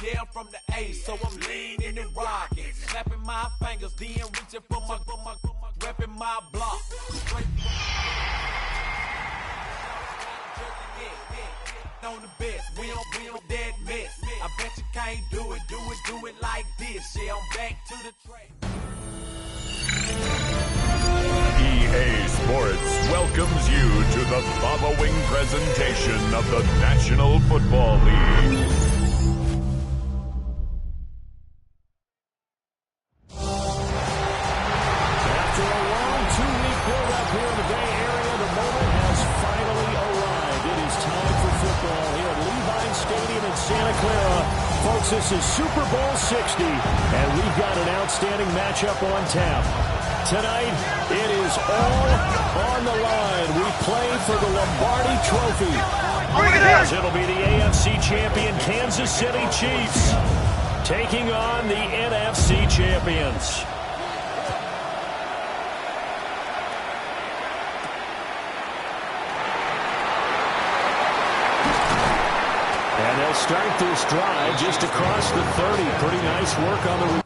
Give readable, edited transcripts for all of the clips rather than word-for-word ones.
Yeah, I'm from the A, so I'm leaning and rocking. Snapping my fingers, then reaching for my repping my block. Straight on the best, we don't dead mess. I bet you can't do it like this. Yeah, I'm back to the track. EA Sports welcomes you to the following presentation of the National Football League. After a long two-week build-up here in the Bay Area, the moment has finally arrived. It is time for football here at Levine Stadium in Santa Clara. Folks, this is Super Bowl 60, and we've got an outstanding matchup on tap. Tonight, it is all on the line. We play for the Lombardi Trophy. As it'll be the AFC champion Kansas City Chiefs taking on the NFC champions. And they'll start this drive just across the 30. Pretty nice work on the...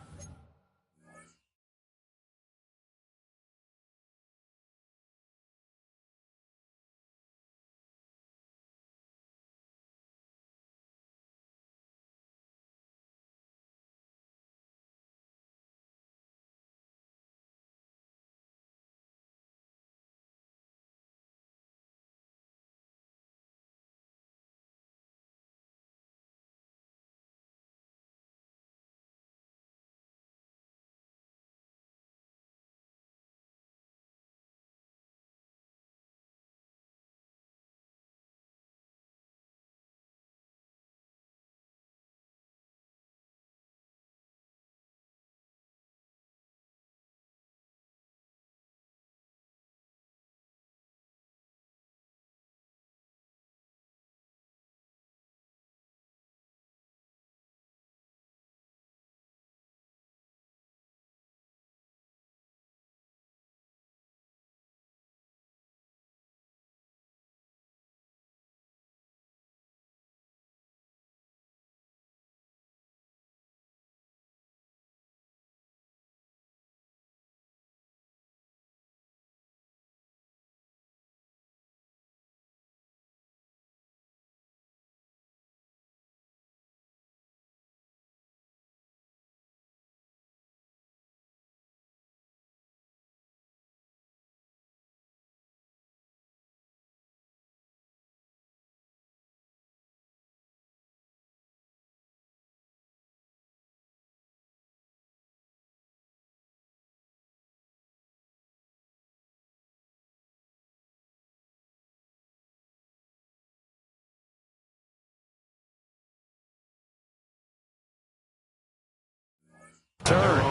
turn.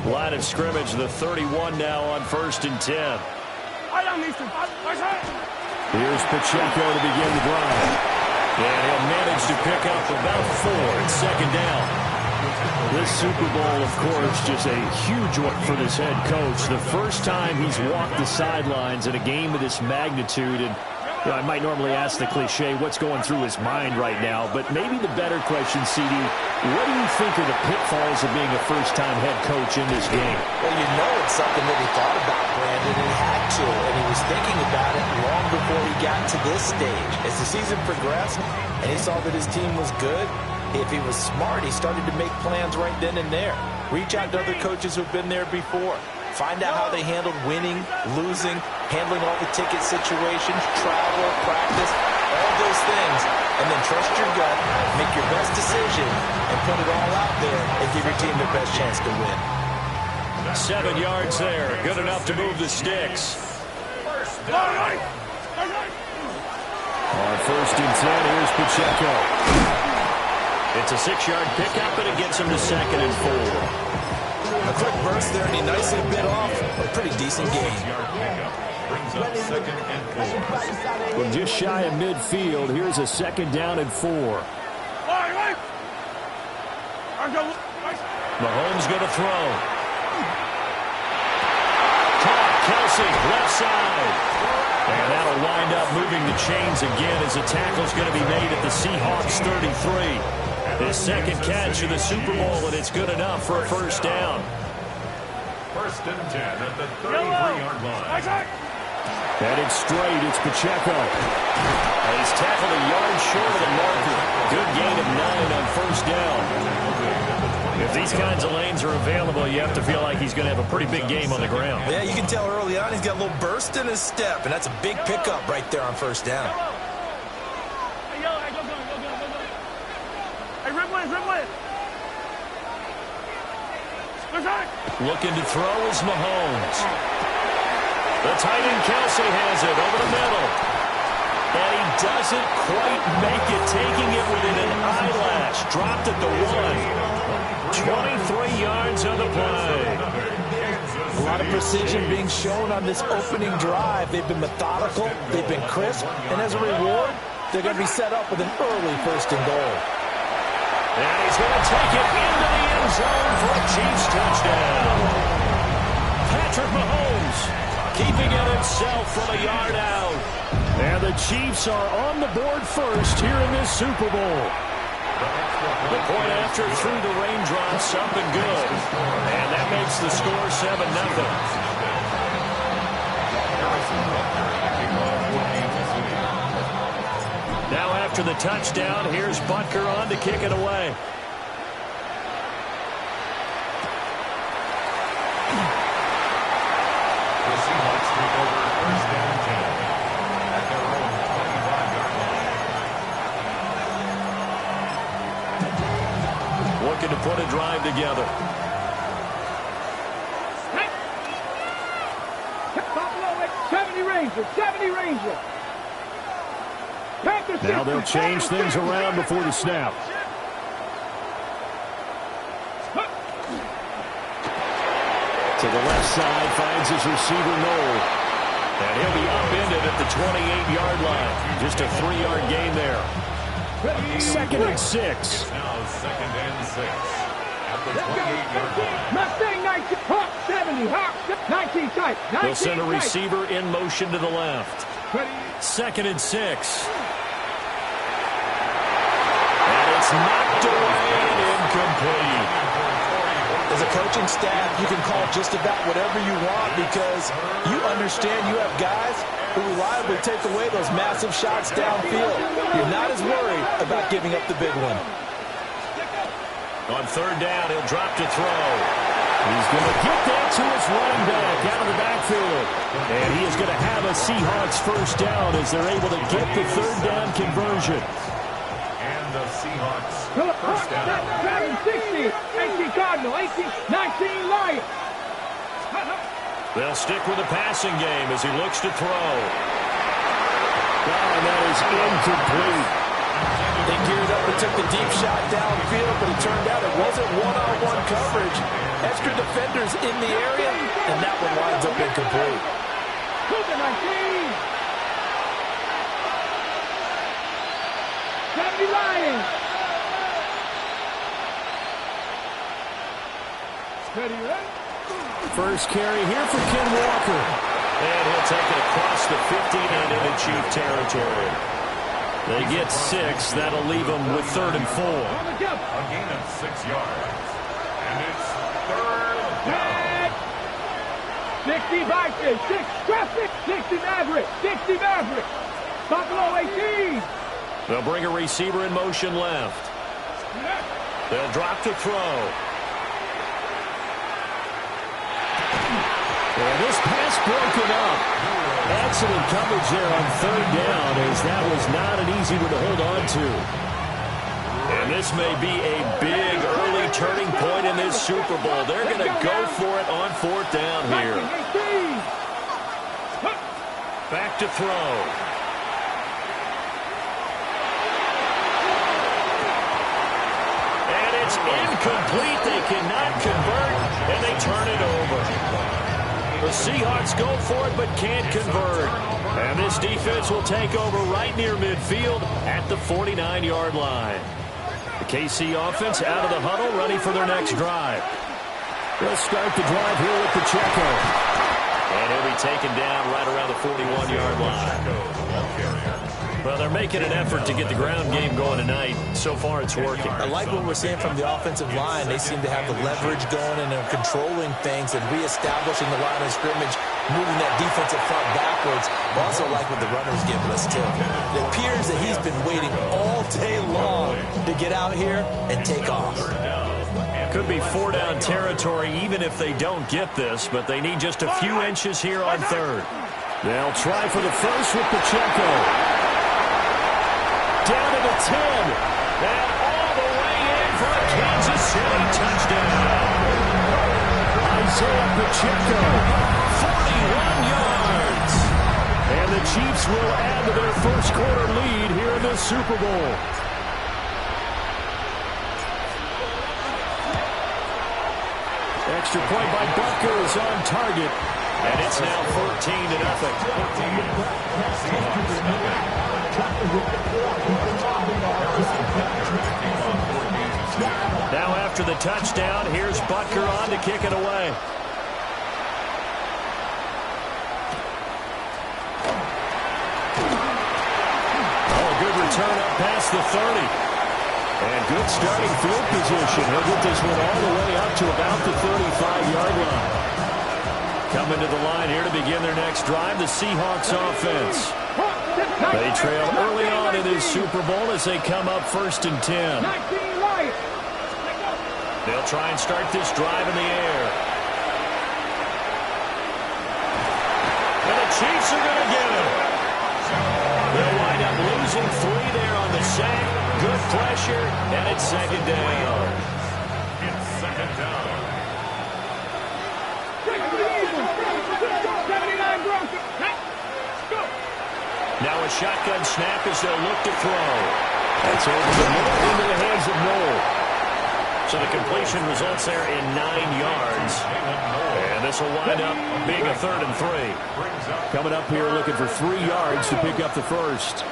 Line of scrimmage, the 31 now on 1st and 10. Here's Pacheco to begin the drive. And he'll manage to pick up about 4 in 2nd down. This Super Bowl, of course, just a huge one for this head coach. The first time he's walked the sidelines in a game of this magnitude. And you know, I might normally ask the cliche, what's going through his mind right now? But maybe the better question, CD, what do you think are the pitfalls of being a first-time head coach in this game? Well, you know it's something that he thought about, Brandon, and he had to. And he was thinking about it long before he got to this stage. As the season progressed and he saw that his team was good, if he was smart, he started to make plans right then and there. Reach out to other coaches who've been there before. Find out how they handled winning, losing, handling all the ticket situations, travel, practice, all those things. And then trust your gut, make your best decision, and put it all out there and give your team the best chance to win. 7 yards there. Good enough to move the sticks. On 1st and 10, here's Pacheco. It's a 6-yard pickup, and it gets him to 2nd and 4. A quick burst there, and he nicely bit off a pretty decent gain. brings up 2nd and 4. We're just shy of midfield. Here's a 2nd down and 4. Mahomes going to throw. Caught Kelsey, left side. And that'll wind up moving the chains again as the tackle's going to be made at the Seahawks 33. His 2nd catch of the Super Bowl, and it's good enough for a 1st down. 1st and 10 at the 33-yard line. Headed straight, it's Pacheco. And he's tackled a yard short of the marker. Good gain of 9 on 1st down. If these kinds of lanes are available, you have to feel like he's going to have a pretty big game on the ground. Yeah, you can tell early on he's got a little burst in his step, and that's a big pickup right there on 1st down. Looking to throw is Mahomes. The tight end Kelsey has it over the middle. And he doesn't quite make it, taking it within an eyelash. Dropped at the 1. 23 yards on the play. A lot of precision being shown on this opening drive. They've been methodical, they've been crisp, and as a reward, they're going to be set up with an early 1st and goal. And he's going to take it into the end zone for a Chiefs touchdown. Patrick Mahomes keeping it himself from a yard out. And the Chiefs are on the board first here in this Super Bowl. The point after through the raindrops up and good. And that makes the score 7-0. Now after the touchdown, here's Butker on to kick it away. The Seahawks take over 1st and 10 at their own 25-yard line. Looking to put a drive together. Now they'll change things around before the snap. To the left side, finds his receiver Noel. And he'll be upended at the 28-yard line. Just a 3-yard gain there. 2nd and 6. It's now 2nd and 6 at the 28-yard line. They'll send a receiver in motion to the left. 2nd and 6. And it's knocked away and incomplete. As a coaching staff, you can call just about whatever you want because you understand you have guys who reliably take away those massive shots downfield. You're not as worried about giving up the big one. On 3rd down, he'll drop to throw. He's going to get that to his running back out of the backfield. And he is going to have a Seahawks 1st down as they're able to get the 3rd down conversion. And the Seahawks 1st down. 60, 18 Cardinal, 19 Lions. They'll stick with the passing game as he looks to throw. And that is incomplete. They geared up and took the deep shot downfield, but it turned out it wasn't one-on-one coverage. Extra defenders in the area, and that one winds up incomplete. 70 Lions. First carry here for Ken Walker. And he'll take it across the 50 and into Chief territory. They get 6. That'll leave them with 3rd and 4. A gain of 6 yards. And it's 3rd down. 60 Vikings, 6 traffic, 60 Maverick, 60 Maverick. Buffalo 18. They'll bring a receiver in motion left. They'll drop to throw. And this pass broken up. Excellent coverage there on 3rd down as that was not an easy one to hold on to. And this may be a big early turning point in this Super Bowl. They're going to go for it on 4th down here. Back to throw. And it's incomplete. They cannot convert, and they turn it over. The Seahawks go for it but can't convert. And this defense will take over right near midfield at the 49-yard line. The KC offense out of the huddle, ready for their next drive. They'll start the drive here with Pacheco. And he'll be taken down right around the 41-yard line. Well, they're making an effort to get the ground game going tonight. So far, it's working. I like what we're seeing from the offensive line. They seem to have the leverage going and they're controlling things and reestablishing the line of scrimmage, moving that defensive front backwards. I also like what the runner's giving us, too. It appears that he's been waiting all day long to get out here and take off. Could be 4-down territory even if they don't get this, but they need just a few inches here on third. They'll try for the first with Pacheco. Down to the 10. And all the way in for a Kansas City touchdown. Isaiah Pacheco, 41 yards. And the Chiefs will add to their first quarter lead here in the Super Bowl. Extra point by Butker is on target. And it's now 14-0. Now after the touchdown, here's Butker on to kick it away. Oh, a good return up past the 30. And good starting field position. He'll get this one all the way up to about the 35-yard line. Coming to the line here to begin their next drive, the Seahawks offense. They trail early on in this Super Bowl as they come up 1st and 10. They'll try and start this drive in the air. And the Chiefs are going to get it. They'll wind up losing 3 there on the sack. Good pressure, and it's 2nd down. It's 2nd down. Now a shotgun snap as they'll look to throw. That's over the middle into the hands of Noel. So the completion results there in 9 yards. And this will wind up being a 3rd and 3. Coming up here looking for 3 yards to pick up the first.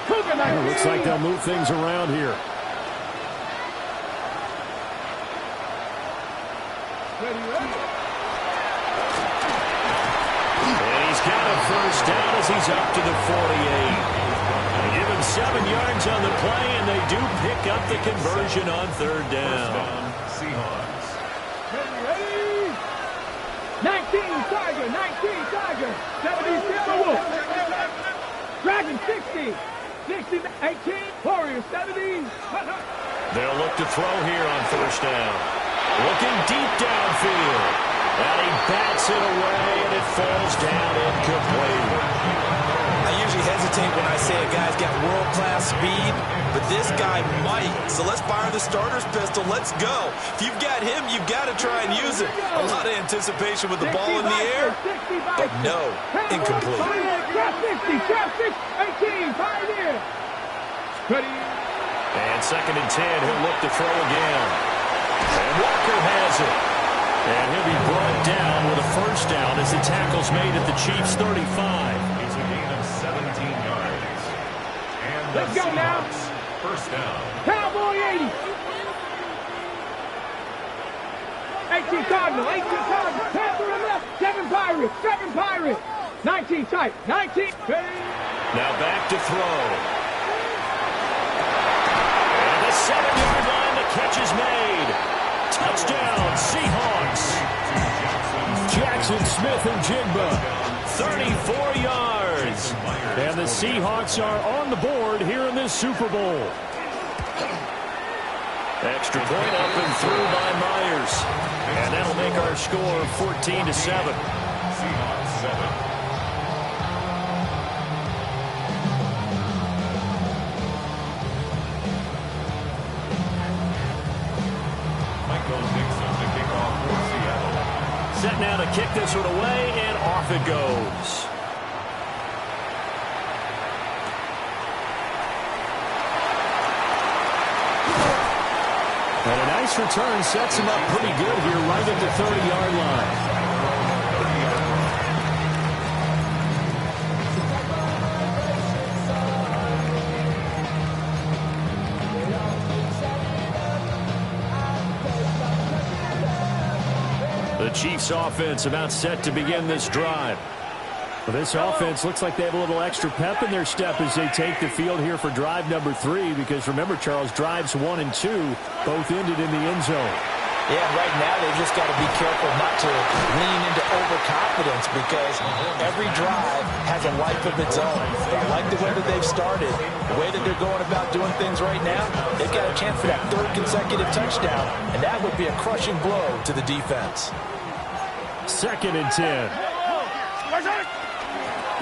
Well, looks like they'll move things around here. And he's got a first down as he's up to the 48. They give him 7 yards on the play, and they do pick up the conversion on 3rd down. Seahawks. 19 Tiger, 70 Timberwolves. Dragon 60, 18, Warriors 70. They'll look to throw here on 1st down. Looking deep downfield. And he bats it away, and it falls down incomplete. I usually hesitate when I say a guy's got world-class speed, but this guy might. So let's fire the starter's pistol. Let's go. If you've got him, you've got to try and use it. A lot of anticipation with the ball in the air, but no, incomplete. 18, Pioneer. And 2nd and 10, he'll look to throw again. And Walker has it. And he'll be brought down with a first down as the tackle's made at the Chiefs' 35. It's a gain of 17 yards. And let's go now. First down. Cowboy 80. 18 Cardinal, 18 Cardinal. Panther left, 7 Pirates. 19 tight, 19. Now back to throw. And the 7-yard line, the catch is made. Touchdown, Seahawks. Jackson Smith and Jigba, 34 yards. And the Seahawks are on the board here in this Super Bowl. Extra point up and through by Myers. And that'll make our score 14-7. Seahawks 7. Set now to kick this one away, and off it goes. And a nice return sets him up pretty good here right at the 30-yard line. The Chiefs offense about set to begin this drive. Well, this offense looks like they have a little extra pep in their step as they take the field here for drive number 3, because remember, Charles, drives 1 and 2 both ended in the end zone. Yeah, right now they've just got to be careful not to lean into overconfidence, because every drive has a life of its own. I like the way that they've started, the way that they're going about doing things right now. They've got a chance for that 3rd consecutive touchdown, and that would be a crushing blow to the defense. 2nd and 10.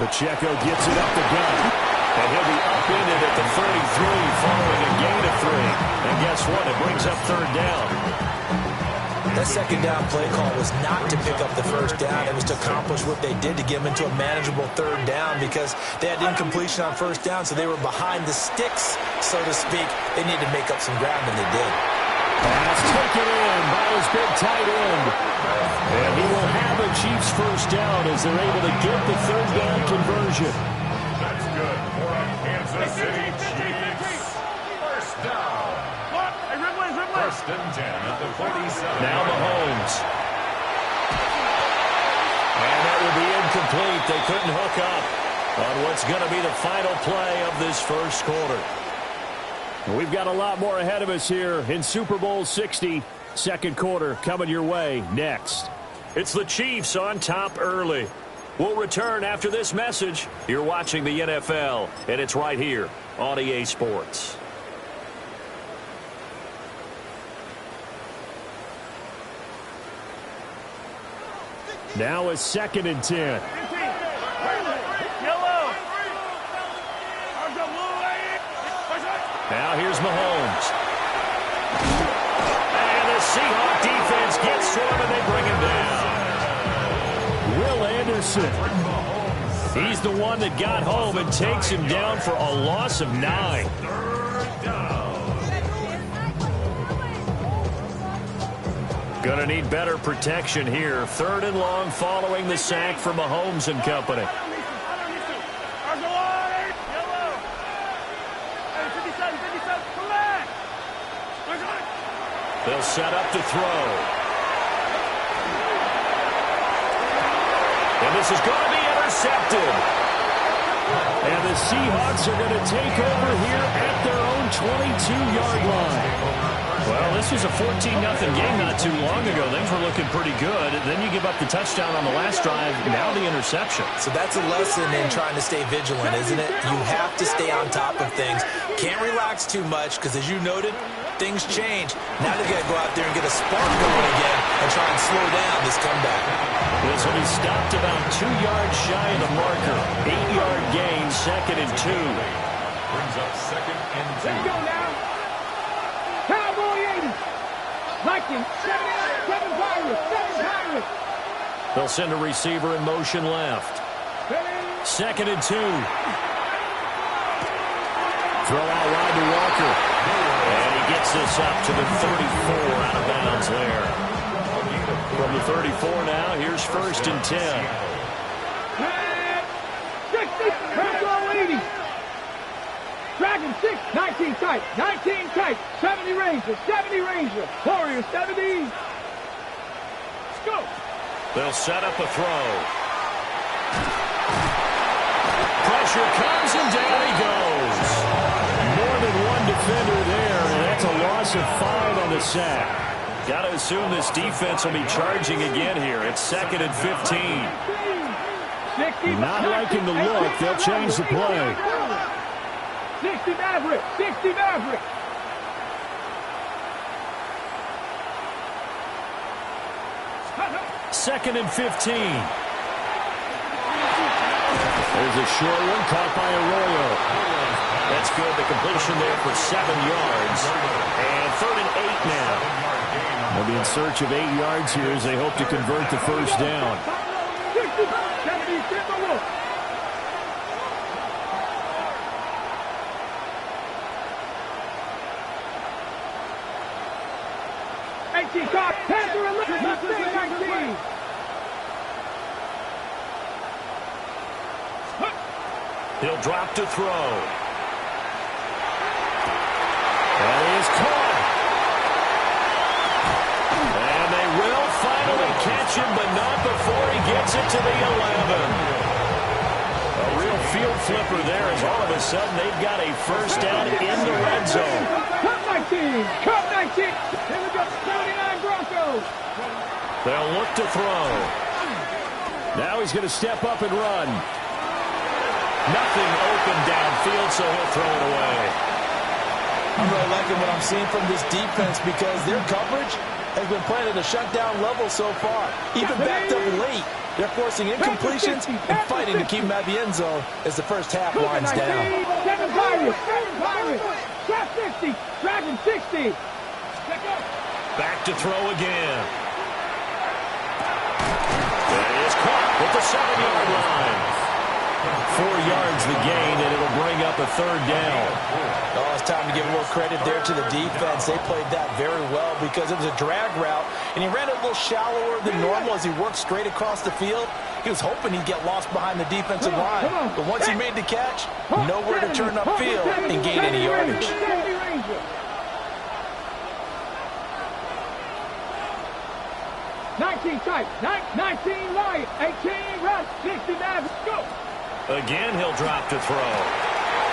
Pacheco gets it up the gut, and he'll be upended at the 33 following a gain of 3. And guess what? It brings up 3rd down. That 2nd down play call was not to pick up the 1st down. It was to accomplish what they did, to get them into a manageable 3rd down, because they had incompletion on 1st down, so they were behind the sticks, so to speak. They needed to make up some ground, and they did. Pass taken in by his big tight end. And he will have a Chiefs 1st down as they're able to get the 3rd down conversion. That's good for a Kansas City Chiefs. 1st down. 1st and 10 at the 47. Now Mahomes. And that will be incomplete. They couldn't hook up on what's going to be the final play of this 1st quarter. We've got a lot more ahead of us here in Super Bowl 60. 2nd quarter coming your way next. It's the Chiefs on top early. We'll return after this message. You're watching the NFL, and it's right here on EA Sports. Now a 2nd and 10. Now here's Mahomes. And the Seahawks defense gets to him, and they bring him down. Will Anderson. He's the one that got home and takes him down for a loss of 9. 3rd down. Gonna need better protection here. 3rd and long following the sack for Mahomes and company. They'll set up to throw. And this is going to be intercepted. And the Seahawks are going to take over here at their own 22-yard line. Well, this was a 14-0 game not too long ago. Things were looking pretty good. Then you give up the touchdown on the last drive. Now the interception. So that's a lesson in trying to stay vigilant, isn't it? You have to stay on top of things. Can't relax too much, because as you noted, things change. Now they've got to go out there and get a spark going again and try and slow down this comeback. This will be stopped about 2 yards shy of the marker. 8-yard gain, 2nd and 2. Brings up 2nd and 2. Let's go now. Cowboy 80. Vikings, 7 Pirates. They'll send a receiver in motion left. 2nd and 2. Throw out wide to Walker. And he gets this up to the 34, out of bounds there. From the 34 now, here's 1st and 10. 60, Cowboy 80. Dragon 6, 19 tight, 19 tight, 70 Ranger, Warriors 70. Let's go. They'll set up a throw. Pressure comes and down he goes. More than one defender there, and that's a loss of 5 on the sack. Got to assume this defense will be charging again here. It's 2nd and 15. Not liking the look. They'll change the play. 60 Maverick, 60 Maverick. Second and 15. There's a short one caught by Arroyo. That's good. The completion there for 7 yards. And 3rd and 8 now. They'll be in search of 8 yards here as they hope to convert the 1st down. 70, Timberwolves. 19 card. Panther and left 19. He'll drop to throw. That is caught. And they will finally catch him, but not before he gets it to the 11. A real field flipper there as all of a sudden they've got a first down in the red zone. Cup 19. Cup 19. Here we go. 79 Broncos. They'll look to throw. Now he's going to step up and run. Nothing open downfield, so he'll throw it away. I'm really liking what I'm seeing from this defense because their coverage has been playing at a shutdown level so far. Even backed up late, they're forcing incompletions and fighting to keep them at the end zone as the first half winds down. 7 Pirates. 7 Pirates. Trap 60. Dragon 60. Back to throw again. That is caught at the 7-yard line. 4 yards the gain, and it'll bring up a third down. Oh, it's time to give a little credit there to the defense. They played that very well because it was a drag route, and he ran it a little shallower than normal as he worked straight across the field. He was hoping he'd get lost behind the defensive line, but once he made the catch, nowhere to turn upfield and gain any yardage. 19 tight, 19 light, 18 run, 69, go! Again, he'll drop to throw.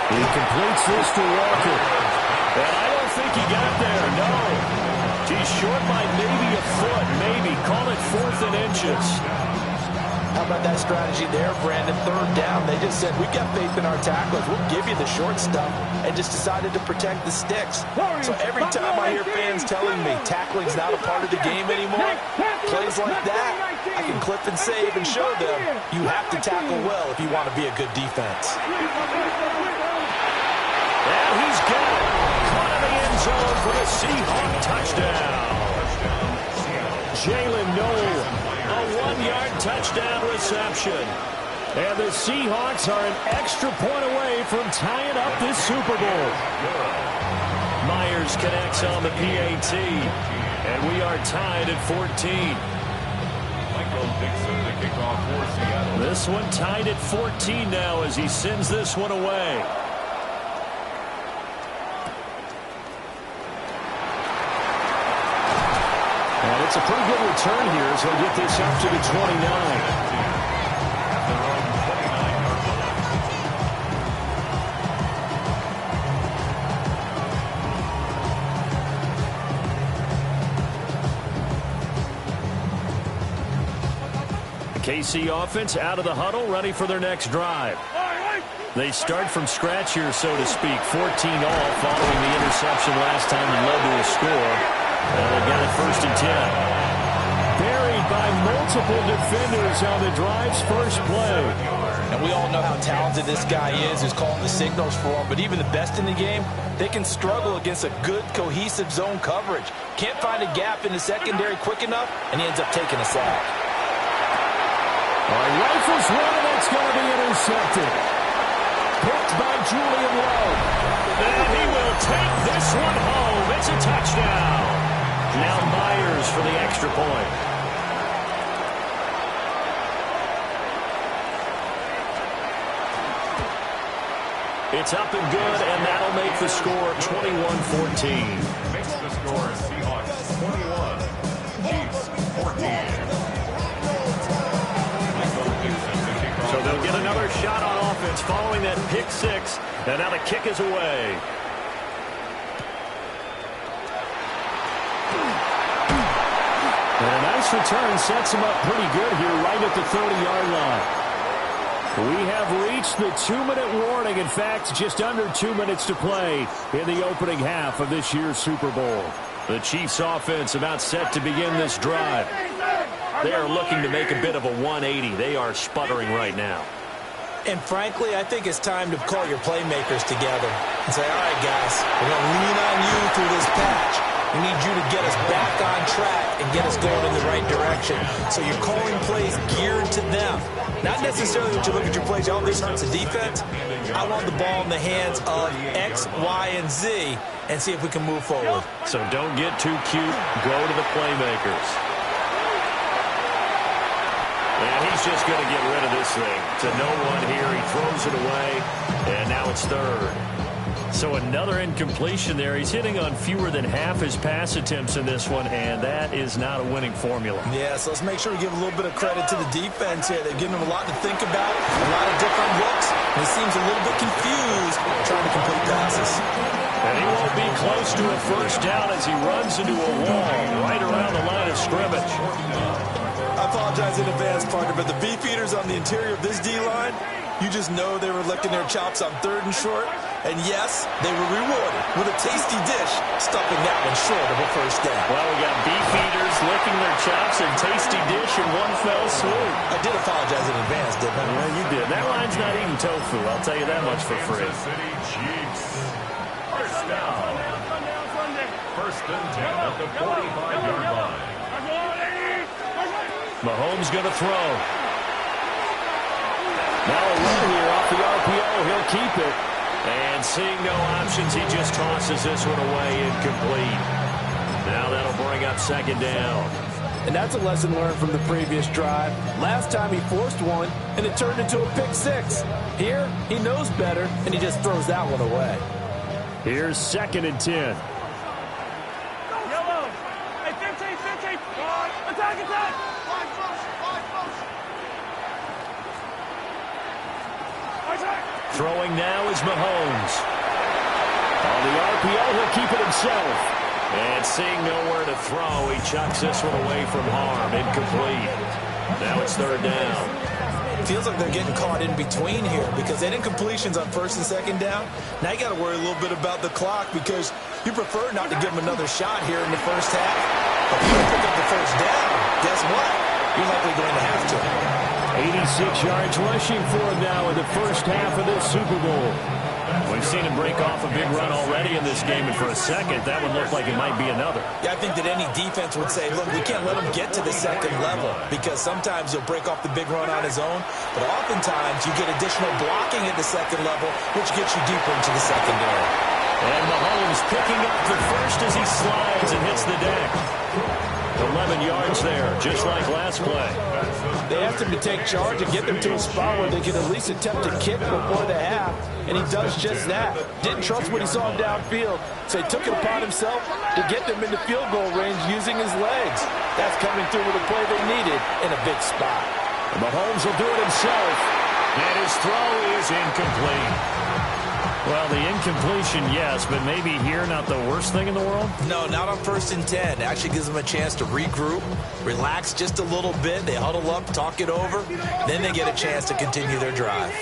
He completes this to Walker. And I don't think he got there, no. He's short by maybe a foot, maybe. Call it 4th and inches. How about that strategy there, Brandon? 3rd down. They just said, we've got faith in our tacklers. We'll give you the short stuff, and just decided to protect the sticks. So every time I hear fans telling me tackling's not a part of the game anymore, plays like that, I can clip and save and show them you have to tackle well if you want to be a good defense. And he's got it. Caught in the end zone for the Seahawk touchdown. Jalen Noel, a 1-yard touchdown reception. And the Seahawks are an extra point away from tying up this Super Bowl. Myers connects on the PAT. And we are tied at 14. This one tied at 14 now as he sends this one away. And it's a pretty good return here as he'll get this up to the 29. KC offense out of the huddle, ready for their next drive. They start from scratch here, so to speak. 14 all following the interception last time and led to a score. And they got it 1st and 10. Buried by multiple defenders on the drive's first play. And we all know how talented this guy is who's calling the signals for him. But even the best in the game, they can struggle against a good, cohesive zone coverage. Can't find a gap in the secondary quick enough, and he ends up taking a sack. All right, rifles one, and it's going to be intercepted. Picked by Julian Love. And he will take this one home. It's a touchdown. Now Myers for the extra point. It's up and good, and that'll make the score 21-14. Makes the score Seahawks 21, Chiefs 14. So they'll get another shot on offense following that pick six, and now the kick is away. And a nice return sets him up pretty good here right at the 30-yard line. We have reached the 2-minute warning. In fact, just under 2 minutes to play in the opening half of this year's Super Bowl. The Chiefs offense about set to begin this drive. They are looking to make a bit of a 180. They are sputtering right now. And frankly, I think it's time to call your playmakers together and say, all right, guys, we're going to lean on you through this patch. We need you to get us back on track and get us going in the right direction. So you're calling plays geared to them. Not necessarily that you look at your plays, oh, this hurts the defense. I want the ball in the hands of X, Y, and Z and see if we can move forward. So don't get too cute. Go to the playmakers. And he's just going to get rid of this thing. To no one here. He throws it away. And now it's third. So another incompletion there. He's hitting on fewer than half his pass attempts in this one, and that is not a winning formula. Yeah, so let's make sure we give a little bit of credit to the defense here. They've given him a lot to think about, a lot of different looks, and he seems a little bit confused trying to complete passes. And he won't be close to a first down as he runs into a wall right around the line of scrimmage. I apologize in advance, partner, but the beefeaters on the interior of this D-line, you just know they were licking their chops on 3rd and short. And yes, they were rewarded with a tasty dish, stuffing that one short of a first down. Well, we got beefeaters licking their chops and tasty dish in one fell swoop. I did apologize in advance, didn't I? Yeah, you did. That line's not eating tofu, I'll tell you that much for free. Kansas City Chiefs. First down. First and 10 at the 45-yard line. Mahomes going to throw. Now a run here off the RPO. He'll keep it. And seeing no options, he just tosses this one away incomplete. Now that'll bring up second down. And that's a lesson learned from the previous drive. Last time he forced one, and it turned into a pick six. Here, he knows better, and he just throws that one away. Here's second and 10. Yellow. Hey, 15. Attack. Throwing now is Mahomes. On the RPO, he'll keep it himself. And seeing nowhere to throw, he chucks this one away from harm. Incomplete. Now it's third down. Feels like they're getting caught in between here because they didn't incompletions on first and second down. Now you got to worry a little bit about the clock because you prefer not to give them another shot here in the first half. But if you don't pick up the first down, guess what? You're likely going to have to. 86 yards rushing for him now in the first half of this Super Bowl. We've seen him break off a big run already in this game, and for a second, that would look like it might be another. Yeah, I think that any defense would say, look, we can't let him get to the second level because sometimes he'll break off the big run on his own, but oftentimes you get additional blocking at the second level, which gets you deeper into the secondary. And Mahomes picking up the first as he slides and hits the deck. 11 yards there, just like last play. They asked him to take charge and get them to a spot where they could at least attempt to kick before the half, and he does just that. Didn't trust what he saw downfield, so he took it upon himself to get them into field goal range using his legs. That's coming through with a play they needed in a big spot. And Mahomes will do it himself, and his throw is incomplete. Well, the incompletion, yes, but maybe here not the worst thing in the world? No, not on first and 10. It actually gives them a chance to regroup, relax just a little bit. They huddle up, talk it over. Then they get a chance to continue their drive.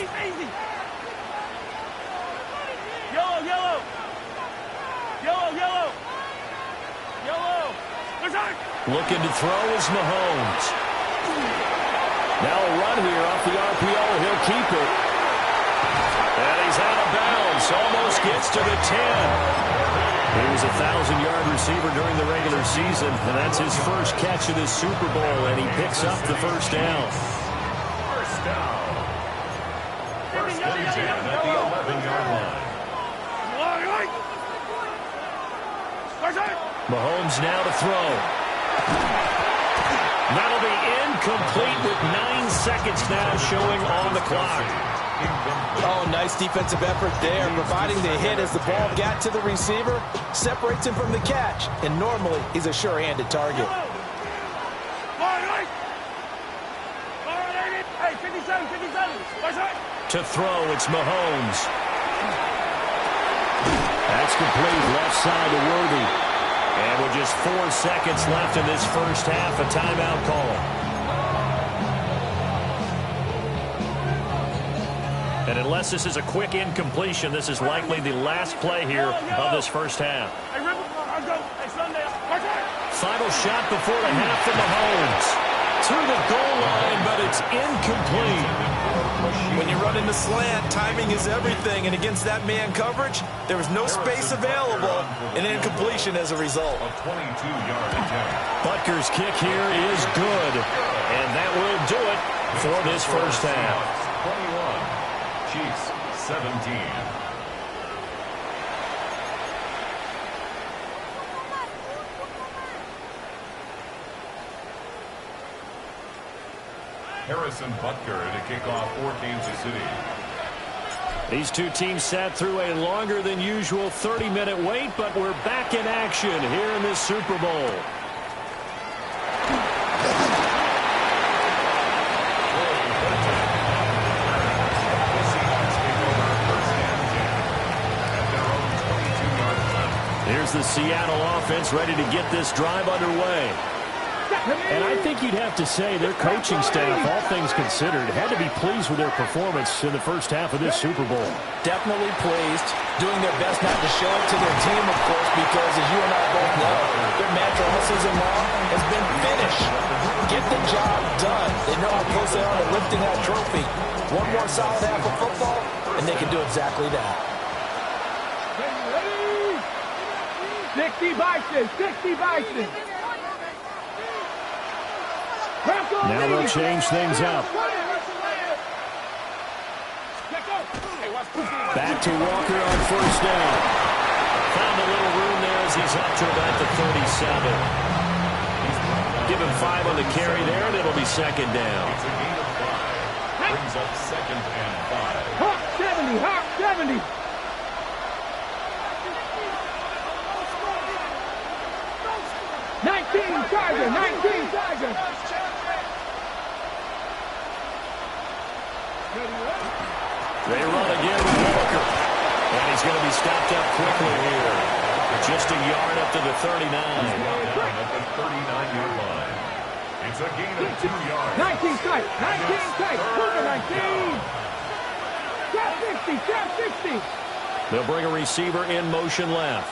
Yellow. Looking to throw is Mahomes. Now a run here off the RPO. He'll keep it. And he's out of bounds. Almost gets to the 10. He was a 1,000-yard receiver during the regular season, and that's his first catch of this Super Bowl, and he picks up the first down. First down. First and 10 at the 11-yard line. Mahomes now to throw. That'll be incomplete with 9 seconds now showing on the clock. Oh, nice defensive effort there, providing the hit as the ball got to the receiver, separates him from the catch, and normally he's a sure-handed target. To throw, it's Mahomes. That's complete, left side to Worthy. And with just 4 seconds left in this first half, a timeout call. And unless this is a quick incompletion, this is likely the last play here of this first half. Final shot before the half from Mahomes. To the goal line, but it's incomplete. When you run into slant, timing is everything, and against that man coverage, there was no space available, and incompletion as a result. A 22-yard attempt. Butker's kick here is good, and that will do it for this first half. 21, Chiefs 17. Harrison Butker to kick off for Kansas City. These two teams sat through a longer than usual 30-minute wait, but we're back in action here in this Super Bowl. Here's the Seattle offense ready to get this drive underway. And I think you'd have to say their coaching staff, all things considered, had to be pleased with their performance in the first half of this Super Bowl. Definitely pleased, doing their best not to show it to their team, of course, because as you and I both know, their mantra all season long has been finish. Get the job done. They know how close they are to lifting that trophy. One more solid half of football, and they can do exactly that. 60 Bison, 60 Bison. Now they'll change things up. Back to Walker on first down. Found a little room there as he's up to about the 37. Give him 5 on the carry there, and it'll be second down. It's a gain of 5. Brings up second and 5. Hawk 70, Hawk 70. Charger, 19 Charger. They run again with Walker. And he's going to be stopped up quickly here. Just a yard up to the 39. Down at the 39-yard line. It's a gain of 2 yards. 19 tight, 19 tight, 19. Trap 60, trap 60. They'll bring a receiver in motion left.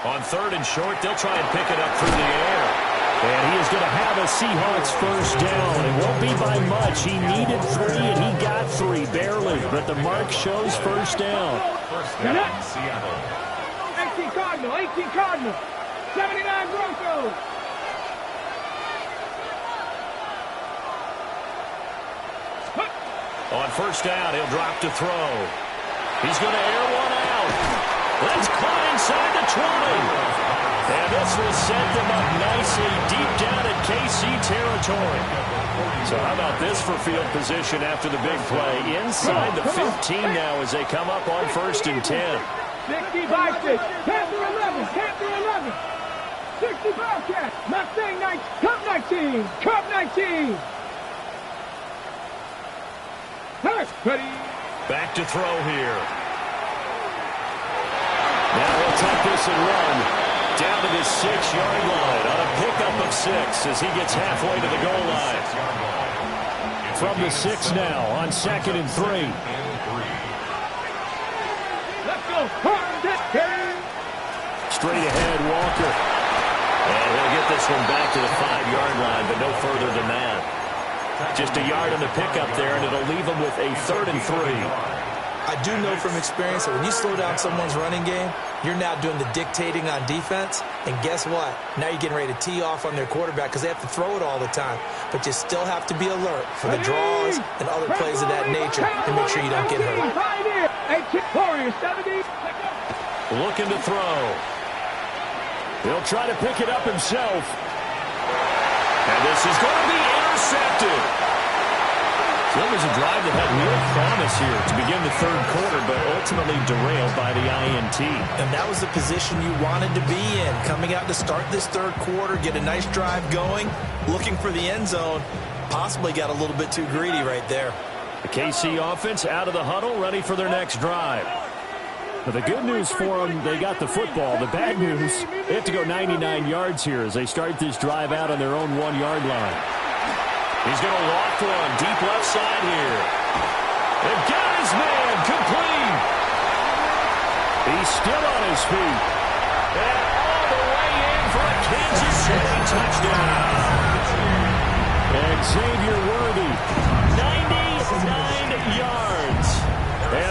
On third and short, they'll try and pick it up through the air. And he is going to have a Seahawks first down. It won't be by much. He needed 3, and he got 3, barely. But the mark shows first down. First down, Seattle. 18 Cardinal, 18 Cardinal. 79 Broncos. On first down, he'll drop to throw. He's going to air one out. Let's climb inside the 20. And this will set them up nicely deep down at KC territory. So how about this for field position after the big play? Inside the 15 now as they come up on first and 10. 60 Bison, Panther 11, Panther 11. 60 Bobcat, Mustang 19, Cup 19, Cup 19. Ready. Back to throw here. Now he'll take this and run down to the 6-yard line on a pickup of 6 as he gets halfway to the goal line. From the 6 now on second and 3. Let's go. Straight ahead, Walker. And he'll get this one back to the 5-yard line, but no further than that. Just a yard on the pickup there, and it'll leave them with a 3rd and 3. I do know from experience that when you slow down someone's running game, you're now doing the dictating on defense. And guess what? Now you're getting ready to tee off on their quarterback because they have to throw it all the time. But you still have to be alert for the draws and other plays of that nature to make sure you don't get hurt. Looking to throw. He'll try to pick it up himself. And this is going to be intercepted. So that was a drive that had real promise here to begin the 3rd quarter, but ultimately derailed by the INT. And that was the position you wanted to be in. Coming out to start this 3rd quarter, get a nice drive going, looking for the end zone. Possibly got a little bit too greedy right there. The KC offense out of the huddle, ready for their next drive. But the good news for them, they got the football. The bad news, they have to go 99 yards here as they start this drive out on their own 1-yard line. He's going to loft one deep left side here. They've got his man complete. He's still on his feet. And all the way in for a Kansas City touchdown. And Xavier Worthy,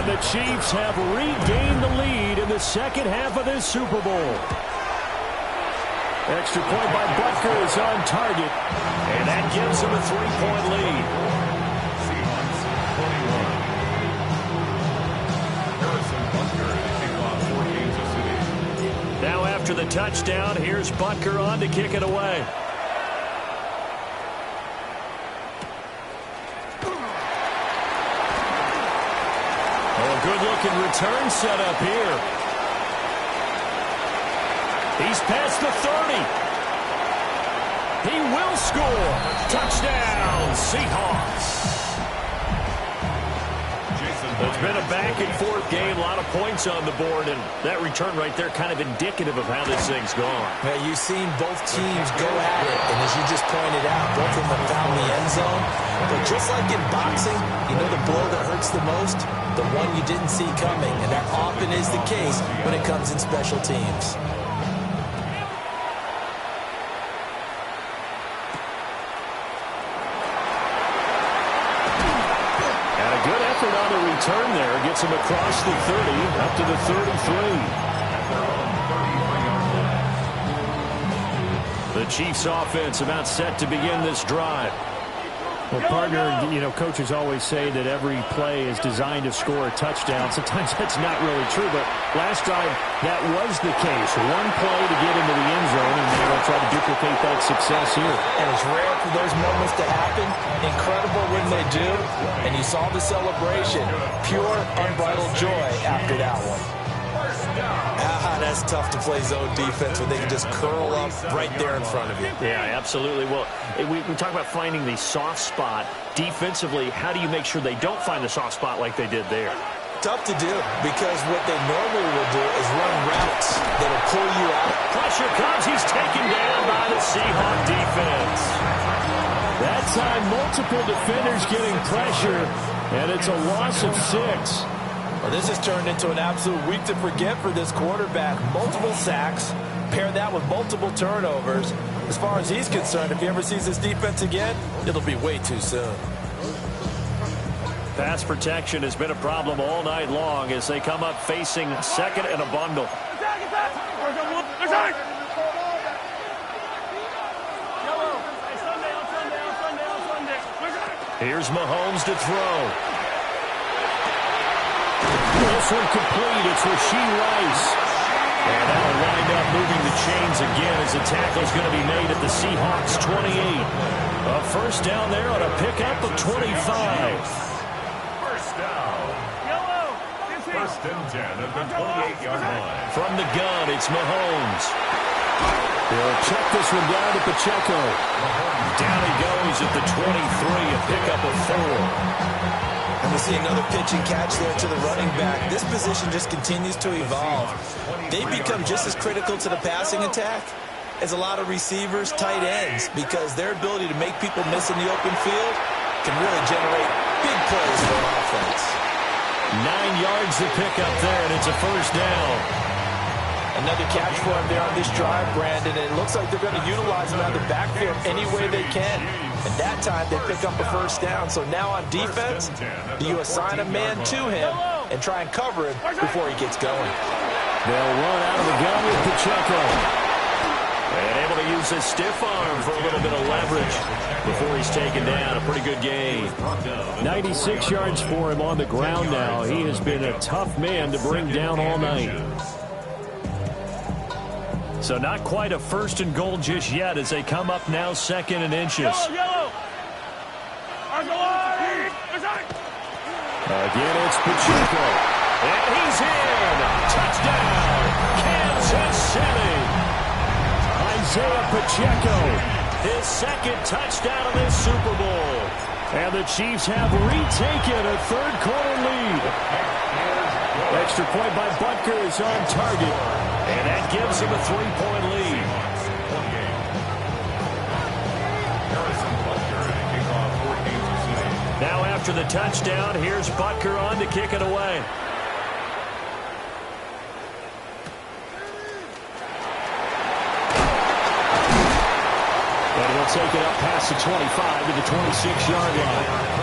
And the Chiefs have regained the lead in the second half of this Super Bowl. Extra point by Butker is on target, and that gives them a 3-point lead. Seahawks 21. Harrison Butker, kickoff for Kansas City. Now after the touchdown, here's Butker on to kick it away. Good-looking return set up here. He's past the 30. He will score. Touchdown, Seahawks. It's been a back-and-forth game, a lot of points on the board, and that return right there kind of indicative of how this thing's gone. Yeah, you've seen both teams go at it, and as you just pointed out, both of them found the end zone. But just like in boxing, you know the blow that hurts the most? The one you didn't see coming, and that often is the case when it comes in special teams. On a return there, gets him across the 30, up to the 33. The Chiefs offense about set to begin this drive. Well, partner, you know, coaches always say that every play is designed to score a touchdown. Sometimes that's not really true, but last drive, that was the case. One play to get into the end zone, and they're going to try to duplicate that success here. And it's rare for those moments to happen. Incredible when they do. And you saw the celebration. Pure, unbridled joy after that one. That's tough to play zone defense when they can just curl up right there in front of you. Yeah, absolutely. Well, we talk about finding the soft spot. Defensively, how do you make sure they don't find the soft spot like they did there? Tough to do, because what they normally will do is run routes that'll pull you out. Pressure comes. He's taken down by the Seahawk defense. That time, multiple defenders getting pressure, and it's a loss of 6. Well, this has turned into an absolute week to forget for this quarterback. Multiple sacks, pair that with multiple turnovers. As far as he's concerned, if he ever sees this defense again, it'll be way too soon. Pass protection has been a problem all night long as they come up facing second and a bundle. Here's Mahomes to throw. This one complete. It's Rashee Rice. And that'll wind up moving the chains again as the tackle's going to be made at the Seahawks 28. A first down there on a pickup of 25. First down. First and 10 at the 28-yard line. From the gun, it's Mahomes. They'll check this one down to Pacheco. Down he goes at the 23, a pickup of 4. And we see another pitch and catch there to the running back. This position just continues to evolve. They become just as critical to the passing attack as a lot of receivers, tight ends, because their ability to make people miss in the open field can really generate big plays for an offense. 9 yards to pick up there, and it's a first down. Another catch for him there on this drive, Brandon, and it looks like they're going to utilize him out of the backfield any way they can. And that time they pick up a first down. So now on defense, do you assign a man to him and try and cover him before he gets going? They'll run out of the gun with Pacheco. And able to use his stiff arm for a little bit of leverage before he's taken down. A pretty good game. 96 yards for him on the ground now. He has been a tough man to bring down all night. So not quite a first and goal just yet as they come up now second and inches. Again, it's Pacheco. And he's in. Touchdown, Kansas City. Isaiah Pacheco, his second touchdown of this Super Bowl. And the Chiefs have retaken a third-quarter lead. Extra point by Butker is on target. And that gives him a 3-point lead. Now after the touchdown, here's Butker on to kick it away. And he'll take it up past the 25 to the 26-yard line.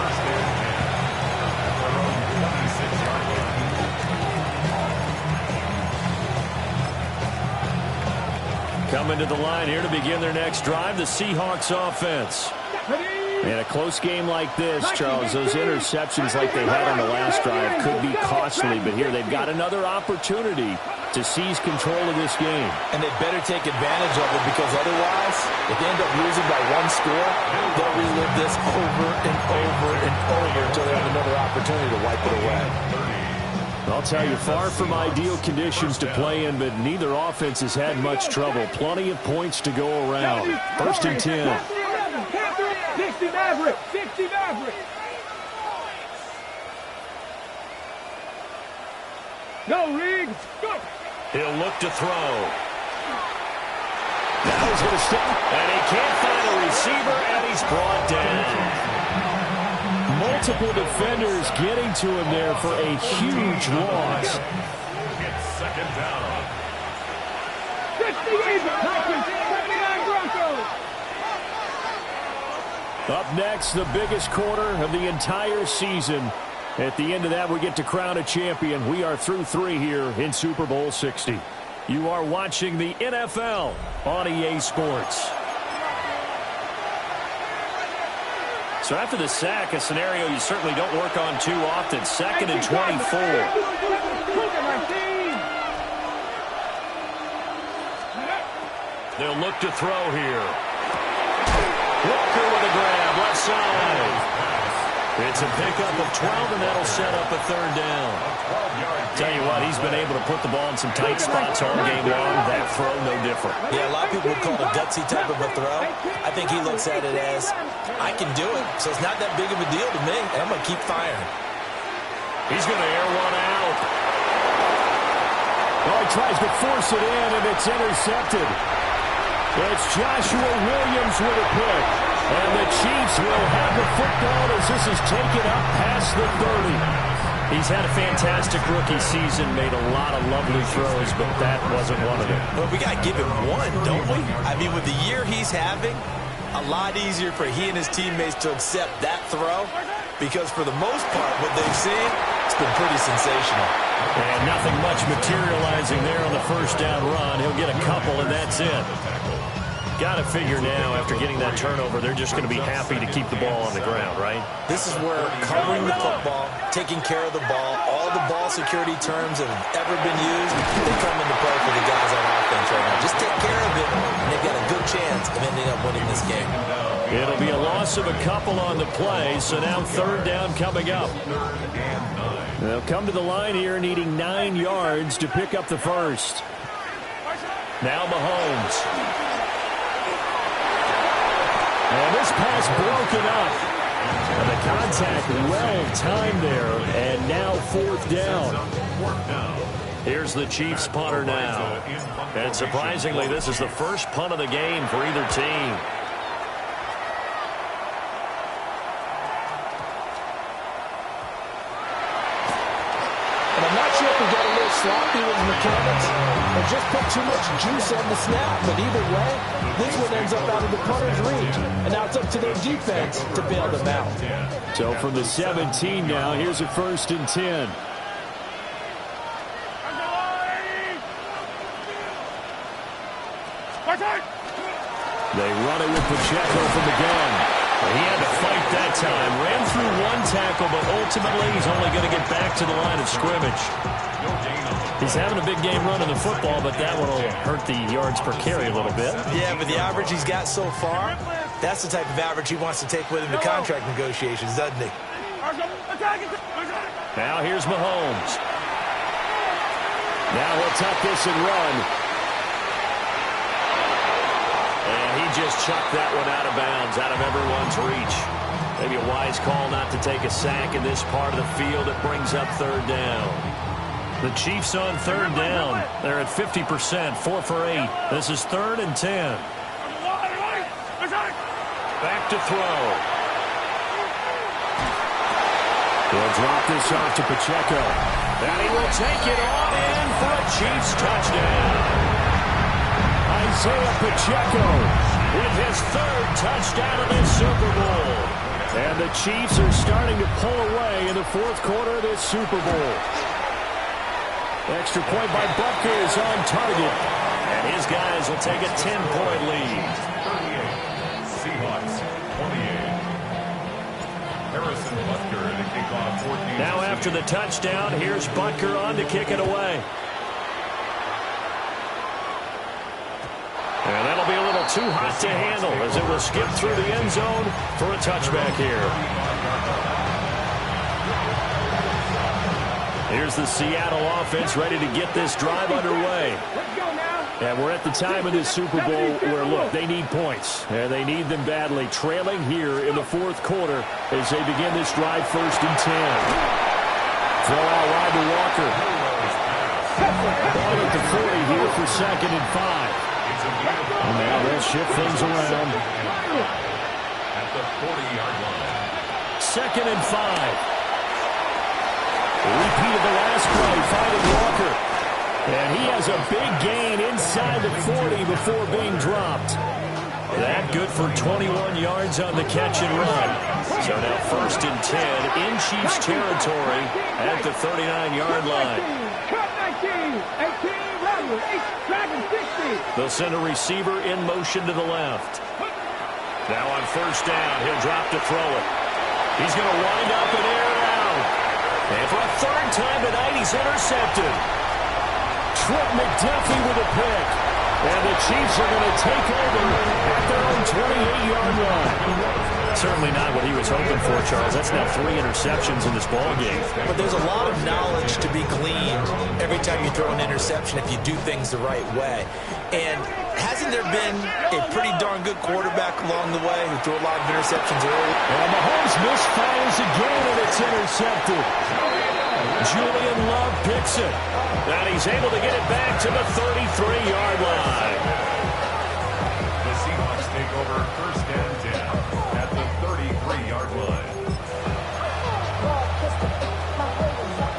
Coming to the line here to begin their next drive, the Seahawks offense. In a close game like this, Charles, those interceptions like they had on the last drive could be costly, but here they've got another opportunity to seize control of this game. And they better take advantage of it, because otherwise, if they end up losing by one score, they'll relive this over and over and over until they have another opportunity to wipe it away. I'll tell you, far from ideal conditions to play in, but neither offense has had much trouble. Plenty of points to go around. 1st and 10. 60 Maverick! 60 Maverick! Go, Riggs! Go! He'll look to throw. Now he's going to step, and he can't find a receiver, and he's brought down. Multiple defenders getting to him there for a huge loss. It's 2nd down. 68 79 Broncos! Up next, the biggest quarter of the entire season. At the end of that, we get to crown a champion. We are through 3 here in Super Bowl 60. You are watching the NFL on EA Sports. So after the sack, a scenario you certainly don't work on too often. 2nd and 24. They'll look to throw here. Walker with a grab, left side. It's a pickup of 12, and that'll set up a 3rd down. Tell you what, he's been able to put the ball in some tight spots all game long. That throw, no different. Yeah, a lot of people would call it a gutsy type of a throw. I think he looks at it as, I can do it, so it's not that big of a deal to me, and I'm going to keep firing. He's going to air one out. Oh, he tries to force it in, and it's intercepted. It's Joshua Williams with a pick. And the Chiefs will have the football as this is taken up past the 30. He's had a fantastic rookie season, made a lot of lovely throws, but that wasn't one of them. Well, we got to give him one, don't we? I mean, with the year he's having, a lot easier for he and his teammates to accept that throw, because for the most part, what they've seen, it's been pretty sensational. And nothing much materializing there on the 1st down run. He'll get a couple, and that's it. Got to figure now, after getting that turnover, they're just going to be happy to keep the ball on the ground, right? This is where covering the football, taking care of the ball, all the ball security terms that have ever been used, they come into play for the guys on offense right now. Just take care of it, and they've got a good chance of ending up winning this game. It'll be a loss of a couple on the play, so now 3rd down coming up. They'll come to the line here needing 9 yards to pick up the 1st. Now Mahomes. And this pass broken up. And the contact well-timed there, and now 4th down. Here's the Chiefs punter now. And surprisingly, this is the first punt of the game for either team. And I'm not sure if we got a little sloppy with the mechanics or just put too much juice on the snap. But either way, this one ends up out of the punter's reach. And now it's up to their defense to bail them out. So from the 17 now, here's a 1st and 10. They run it with Pacheco from the gun. He had to fight that time. Ran through one tackle, but ultimately he's only going to get back to the line of scrimmage. He's having a big game running the football, but that one will hurt the yards per carry a little bit. Yeah, but the average he's got so far, that's the type of average he wants to take with him to contract negotiations, doesn't he? Now here's Mahomes. Now he'll tuck this and run. And he just chucked that one out of bounds, out of everyone's reach. Maybe a wise call not to take a sack in this part of the field. It brings up 3rd down. The Chiefs on 3rd down. They're at 50%, 4 for 8. This is 3rd and 10. Back to throw. He'll drop this off to Pacheco. And he will take it on in for a Chiefs touchdown. Isaiah Pacheco with his 3rd touchdown of this Super Bowl. And the Chiefs are starting to pull away in the 4th quarter of this Super Bowl. Extra point by Butker is on target. And his guys will take a 10-point lead. 38, Seahawks 28. Harrison Butker to kick off 14. Now after the touchdown, here's Butker on to kick it away. And that'll be a little too hot to handle as it will skip through the end zone for a touchback here. Here's the Seattle offense ready to get this drive underway. And we're at the time of this Super Bowl where, look, they need points. And they need them badly, trailing here in the fourth quarter as they begin this drive 1st and 10. Throw out wide to Walker. Ball at the 40 here for 2nd and 5. And now they'll shift things around. At the 40-yard line. 2nd and 5. Repeat of the last play, finding Walker. And he has a big gain inside the 40 before being dropped. That good for 21 yards on the catch and run. So now 1st and 10 in Chiefs territory at the 39-yard line. They'll send a receiver in motion to the left. Now on 1st down, he'll drop to throw it. He's going to wind up and air it out. And for a 3rd time tonight, he's intercepted. Trent McDuffie with a pick. And the Chiefs are going to take over at their own 28-yard line. Certainly not what he was hoping for, Charles. That's now 3 interceptions in this ballgame. But there's a lot of knowledge to be gleaned every time you throw an interception if you do things the right way. And hasn't there been a pretty darn good quarterback along the way who threw a lot of interceptions early? And Mahomes misfires again, and it's intercepted. Julian Love picks it. And he's able to get it back to the 33-yard line. The Seahawks take over 1st and 10 at the 33-yard line.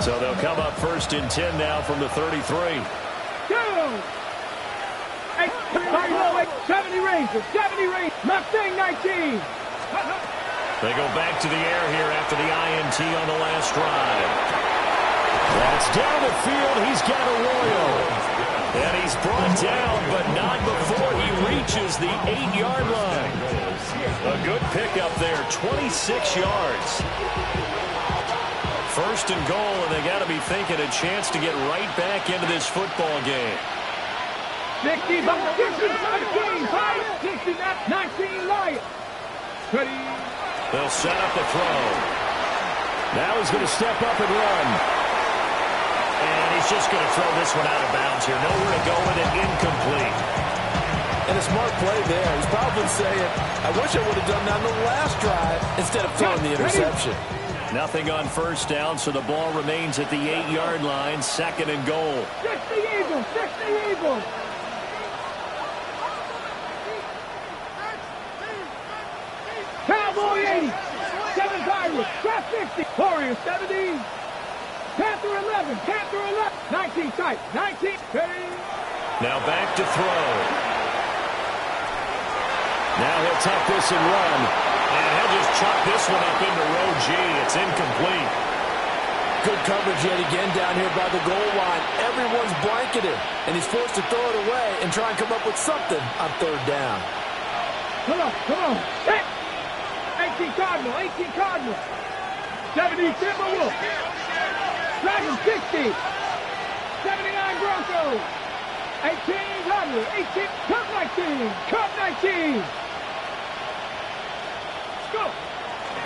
So they'll come up 1st and 10 now from the 33. Go! 70 Rangers, 70 Rangers, Mustang 19. They go back to the air here after the INT on the last drive. That's down the field. He's got Arroyo. And he's brought down, but not before he reaches the 8-yard line. A good pickup there, 26 yards. 1st and goal, and they got to be thinking a chance to get right back into this football game. 60, 19, 19, Lions. They'll set up the throw. Now he's going to step up and run. And he's just going to throw this one out of bounds here. Nowhere to go with it, incomplete. And a smart play there. He's probably saying, I wish I would have done that on the last drive instead of throwing the interception. Nothing on 1st down, so the ball remains at the 8-yard line, 2nd and goal. 60 Eagles, 60 Eagles. Cowboy 80, 7 Irish, Trap 50, Warriors 70, Panther 11, Panther 11, 19 tight, 19, Now back to throw. Now he'll tuck this and run. And he'll just chuck this one up into row G. It's incomplete. Good coverage yet again down here by the goal line. Everyone's blanketed, and he's forced to throw it away and try and come up with something on 3rd down. Come on, set. 18 Cardinal, 18 Cardinal. 70 Timberwolves. Dragon 60. 79 Broncos. 18 Rattler, 18 Cup 19. Cup 19. Let's go.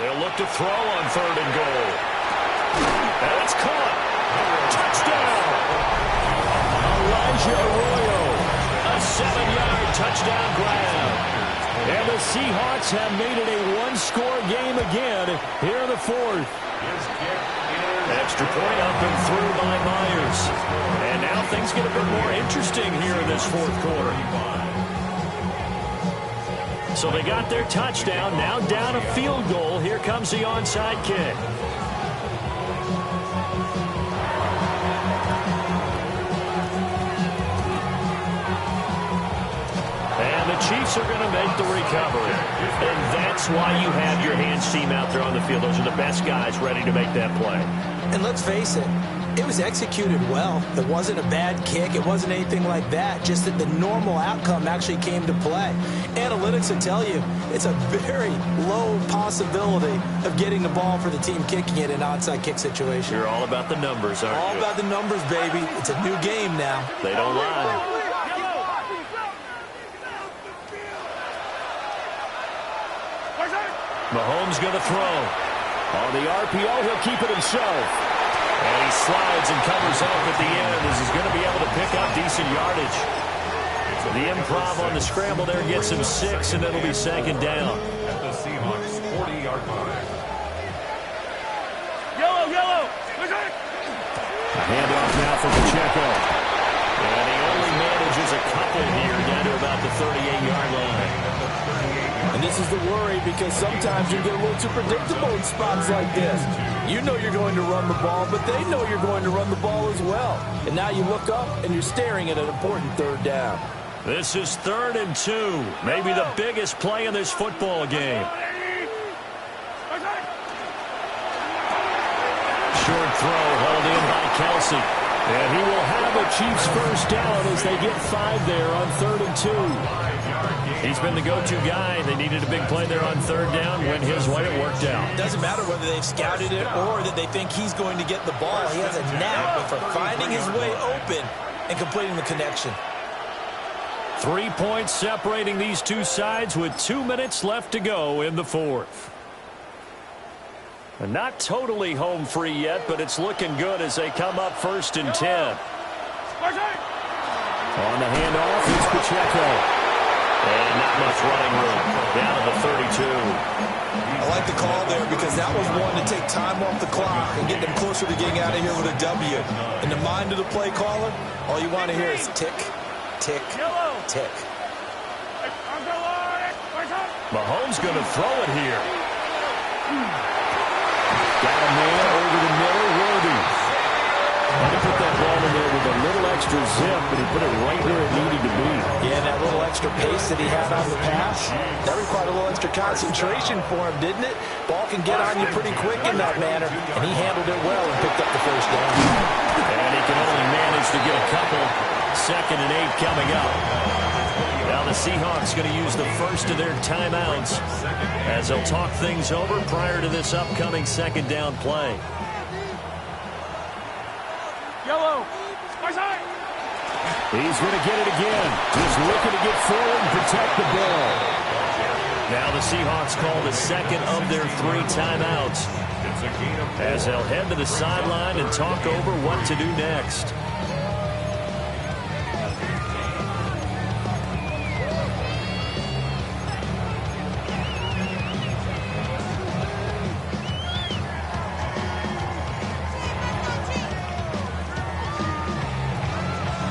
They'll look to throw on 3rd and goal. And it's caught. Touchdown. Elijah Arroyo. A 7-yard touchdown grab. And the Seahawks have made it a 1-score game again here in the 4th. Extra point up and through by Myers. And now things get a bit more interesting here in this 4th quarter. So they got their touchdown, now down a field goal. Here comes the onside kick. And the Chiefs are going to make the recovery. And that's why you have your hands team out there on the field. Those are the best guys ready to make that play. And let's face it, It was executed well. It wasn't a bad kick. It wasn't anything like that. Just that the normal outcome actually came to play. Analytics will tell you it's a very low possibility of getting the ball for the team kicking it in an onside kick situation. You're all about the numbers, aren't you? All about the numbers, baby. It's a new game now. They don't lie. Mahomes going to throw. On the RPO, he'll keep it himself. And he slides and covers up at the end as he's going to be able to pick up decent yardage. The improv on the scramble there gets him 6, and it'll be second down. At the Seahawks 40-yard line. Yellow. A handoff now for Pacheco. And he only manages a couple here down to about the 38-yard line. And this is the worry because sometimes you get a little too predictable in spots like this. You know you're going to run the ball, but they know you're going to run the ball as well. And now you look up and you're staring at an important third down. This is 3rd and 2. Maybe the biggest play in this football game. Short throw hauled in by Kelsey. And he will have a Chiefs first down as they get 5 there on 3rd and 2. He's been the go-to guy. They needed a big play there on 3rd down. Went his way, it worked out. It doesn't matter whether they've scouted it or that they think he's going to get the ball. He has a knack for finding his way open and completing the connection. 3 points separating these two sides with 2 minutes left to go in the 4th. And not totally home free yet, but it's looking good as they come up 1st and 10. On the handoff, it's Pacheco. And not much running room. Down to the 32. I like the call there because that was one to take time off the clock and get them closer to getting out of here with a W. In the mind of the play caller, all you want to hear is tick, tick, tick. Mahomes going to throw it here. Got a man over the middle, Worthy. Had to put that ball in there with a little extra zip, but he put it right where it needed to be. Yeah, that little extra pace that he had on the pass, that required a little extra concentration for him, didn't it? Ball can get on you pretty quick in that manner, and he handled it well and picked up the first down. And he can only manage to get a couple. 2nd and 8 coming up. Now the Seahawks going to use the first of their timeouts as they'll talk things over prior to this upcoming 2nd down play. Yellow. He's going to get it again. Just looking to get forward and protect the ball. Now the Seahawks call the 2nd of their 3 timeouts as they'll head to the sideline and talk over what to do next.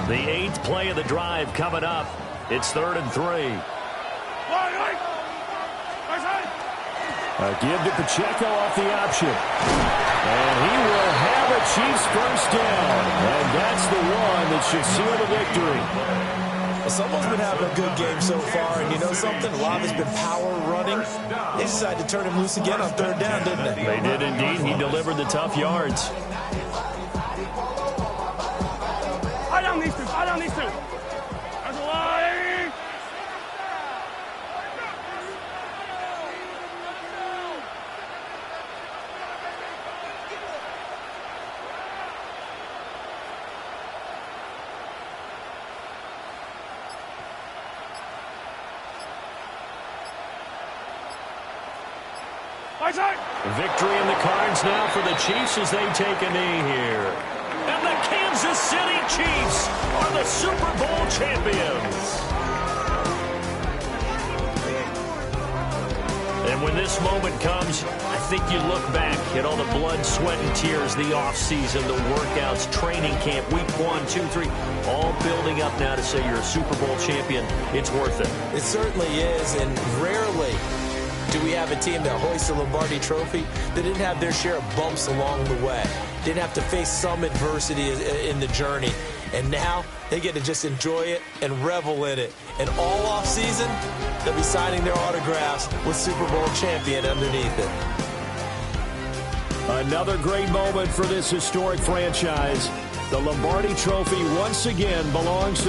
The 8th play of the drive coming up. It's 3rd and 3. A give to Pacheco off the option. And he will have a Chiefs first down. And that's the one that should seal the victory. Well, someone's been having a good game so far, and you know something? A lot of it's been power running. They decided to turn him loose again on 3rd down, didn't they? They did indeed. He delivered the tough yards. Eye down these two. That's a line. Victory in the cards now for the Chiefs as they take a knee here. And the Kansas City Chiefs are the Super Bowl champions. And when this moment comes, I think you look back at all the blood, sweat, and tears, the offseason, the workouts, training camp, week 1, 2, 3, all building up now to say you're a Super Bowl champion. It's worth it. It certainly is, and rarely do we have a team that hoists the Lombardi Trophy that didn't have their share of bumps along the way, didn't have to face some adversity in the journey, and now they get to just enjoy it and revel in it. And all offseason, they'll be signing their autographs with Super Bowl champion underneath it. Another great moment for this historic franchise. The Lombardi Trophy once again belongs to